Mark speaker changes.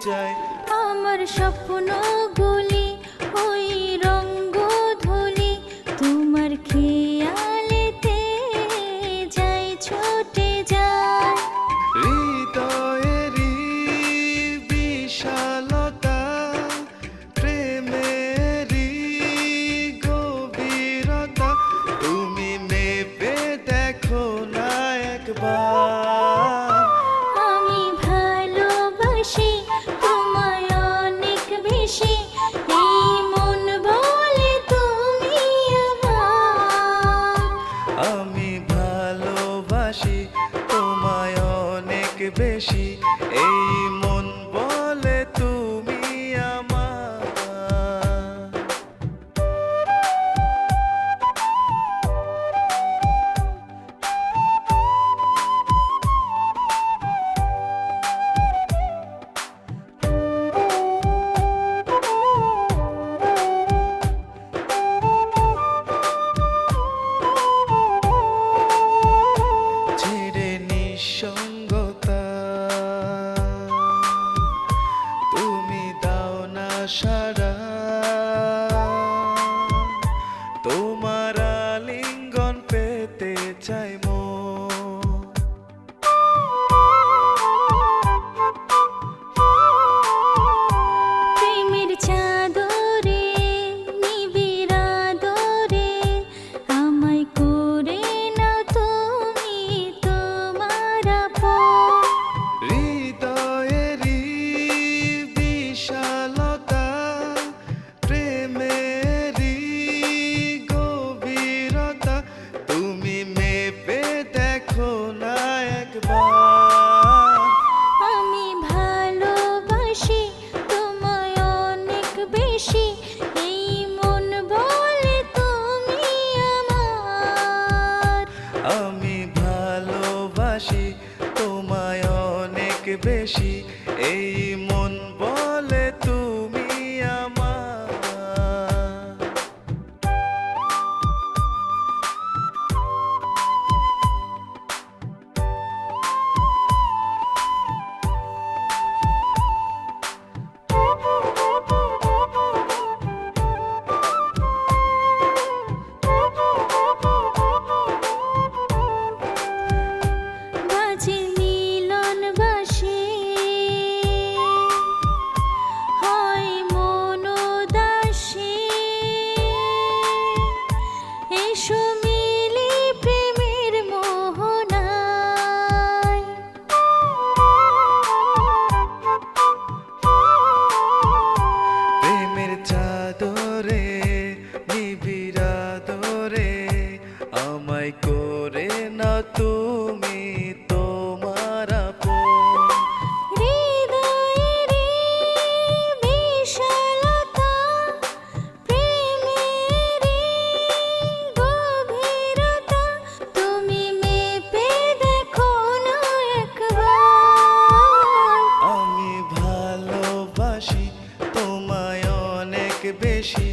Speaker 1: যায়।
Speaker 2: আমার স্বপ্নগুলি ওই রঙ্গধূলি তোমার খেয়ালেতে যাই ছুটে যায়।
Speaker 1: হৃদয়েরই বিশালতা, প্রেমেরই গভীরতা তুমি মেপে দেখো না একবার।
Speaker 2: আমি ভালোবাসি তোমায় অনেক বেশি, এই মন বলে তুমি আমার।
Speaker 1: আমি ভালোবাসি তোমায় অনেক বেশি, এই মন বলে তুমি আমার। ছেড়ে নিঃসঙ্গতা তুমি দাও না সারা, তোমার আলিঙ্গন পেতে চাই মন।
Speaker 2: প্রেমের চাদরে নিবিড় আদরে আমায় করে নাও তুমি তোমার আপন।
Speaker 1: হৃদয়েরই বিশালতা, প্রেমেরই গভীরতা তুমি মেপে দেখো না একবার।
Speaker 2: আমি ভালোবাসি তোমায় অনেক বেশি, এই মন বলে তুমি আমার।
Speaker 1: আমি ভালোবাসি তোমায় অনেক বেশি, এই মন বলে তুমি আমার।
Speaker 2: বাজে মিলন বাসে হয় মন উদাসী, এসো মিলি প্রেমের মোহনায়।
Speaker 1: প্রেমের চাদরে নিবিড় আদরে আমায় করে না তুমি তোমার আপন।
Speaker 2: হৃদয়েরই বিশালতা, প্রেমেরই গভীরতা তুমি মেপে দেখো না একবার।
Speaker 1: আমি ভালোবাসি তোমায় অনেক বেশি,